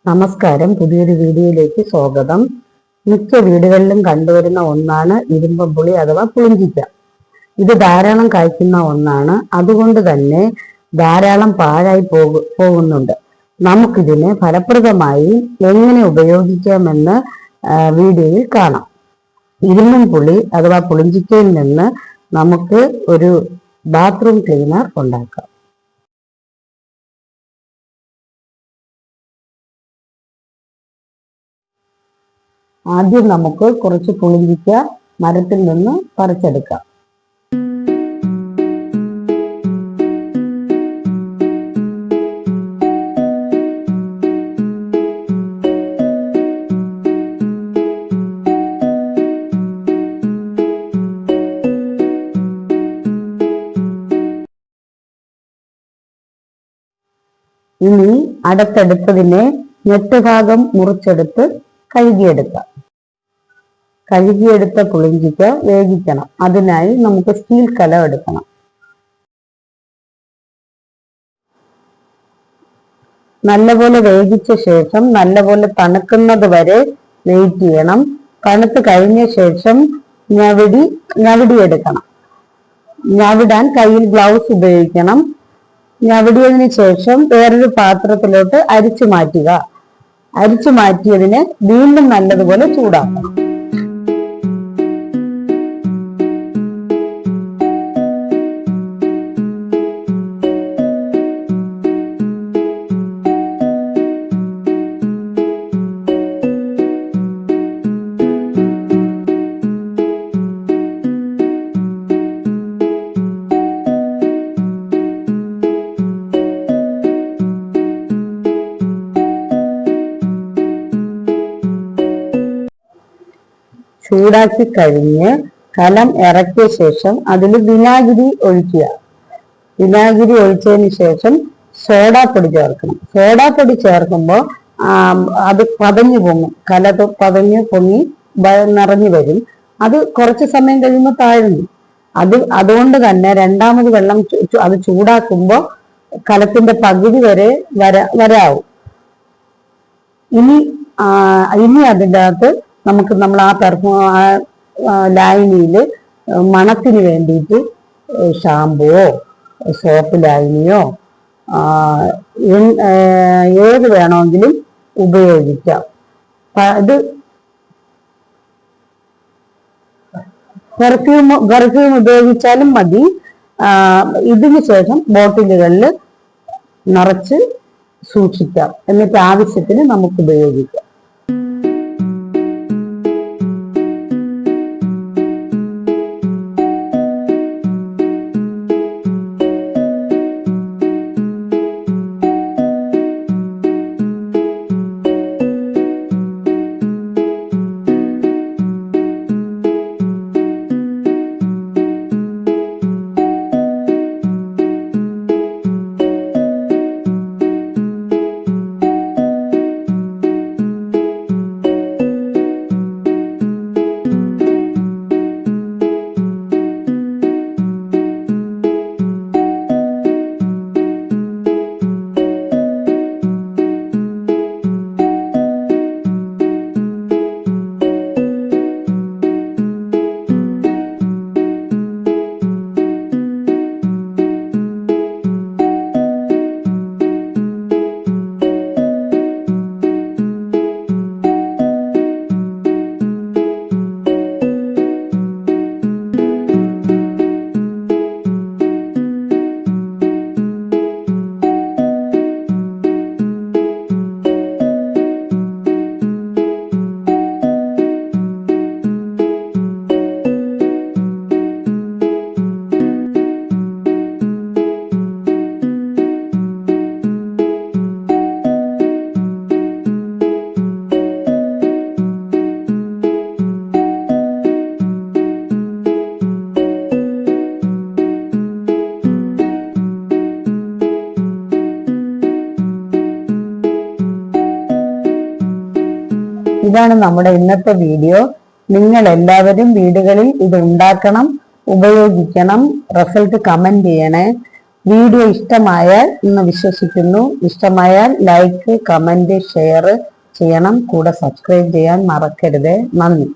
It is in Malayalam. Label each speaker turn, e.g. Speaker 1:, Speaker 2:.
Speaker 1: നമസ്കാരം. പുതിയൊരു വീഡിയോയിലേക്ക് സ്വാഗതം. മിക്ക വീടുകളിലും കണ്ടുവരുന്ന ഒന്നാണ് ഇരുമ്പമ്പുളി അഥവാ പുളിഞ്ചിക്ക. ഇത് ധാരാളം കായ്ക്കുന്ന ഒന്നാണ്. അതുകൊണ്ട് തന്നെ ധാരാളം പാഴായി പോകുന്നുണ്ട്. നമുക്കിതിനെ ഫലപ്രദമായി എങ്ങനെ ഉപയോഗിക്കാമെന്ന് വീഡിയോയിൽ കാണാം. ഇരുമ്പുളി അഥവാ പുളിഞ്ചിക്കയിൽ നിന്ന് നമുക്ക് ഒരു ബാത്റൂം ക്ലീനർ ഉണ്ടാക്കാം. ആദ്യം നമുക്ക് കുറച്ച് പുളിഞ്ചിക്ക മരത്തിൽ നിന്ന് പറിച്ചെടുക്കാം. ഇനി അടുത്തെടുത്തതിനെ ഞെട്ടുഭാഗം മുറിച്ചെടുത്ത് കഴുകിയെടുക്കാം. കഴുകിയെടുത്ത പുളിഞ്ചിക്ക വേവിക്കണം. അതിനായി നമുക്ക് സ്റ്റീൽ കലം എടുക്കണം. നല്ലപോലെ വേവിച്ച ശേഷം നല്ലപോലെ തണുക്കുന്നത് വരെ വെയിറ്റ് ചെയ്യണം. തണുത്ത് കഴിഞ്ഞ ശേഷം ഞവിടിയെടുക്കണം. ഞവിടാൻ കയ്യിൽ ഗ്ലൗസ് ഉപയോഗിക്കണം. ഞവിടിയതിന് ശേഷം വേറൊരു പാത്രത്തിലോട്ട് അരിച്ചു മാറ്റുക. അരിച്ചു മാറ്റിയതിനെ വീണ്ടും നല്ലതുപോലെ ചൂടാക്കണം. ചൂടാക്കി കഴിഞ്ഞ് കലം ഇറക്കിയ ശേഷം അതിൽ വിനാഗിരി ഒഴിക്കുക. വിനാഗിരി ഒഴിച്ചതിന് ശേഷം സോഡാപ്പൊടി ചേർക്കണം. സോഡാപ്പൊടി ചേർക്കുമ്പോൾ അത് പതഞ്ഞു പൊങ്ങും. കല പതഞ്ഞു പൊങ്ങി നിറഞ്ഞു വരും. അത് കുറച്ച് സമയം കഴിയുമ്പോൾ താഴുന്നു. അതുകൊണ്ട് തന്നെ രണ്ടാമത് വെള്ളം അത് ചൂടാക്കുമ്പോൾ കലത്തിന്റെ പകുതി വരെ വരാവും. ഇനി അതിൻ്റെ അകത്ത് നമ്മൾ ലായനിയിൽ മണത്തിന് വേണ്ടിയിട്ട് ഷാമ്പുവോ സോപ്പ് ലായനിയോ ഏത് വേണമെങ്കിലും ഉപയോഗിക്കാം. ഇത് പെർഫ്യൂം ഉപയോഗിച്ചാലും മതി. ഇതിന് ശേഷം ബോട്ടിലുകളിൽ നിറച്ച് സൂക്ഷിക്കാം. എന്നിട്ട് ആവശ്യത്തിന് നമുക്ക് ഉപയോഗിക്കാം. ഇതാണ് നമ്മുടെ ഇന്നത്തെ വീഡിയോ. നിങ്ങൾ എല്ലാവരും വീടുകളിൽ ഇത് ഉണ്ടാക്കണം, ഉപയോഗിക്കണം. റിസൾട്ട് കമന്റ് ചെയ്യണേ. വീഡിയോ ഇഷ്ടമായാൽ എന്ന് വിശ്വസിക്കുന്നു. ഇഷ്ടമായാൽ ലൈക്ക്, കമന്റ്, ഷെയർ ചെയ്യണം. കൂടെ സബ്സ്ക്രൈബ് ചെയ്യാൻ മറക്കരുത്. നന്ദി.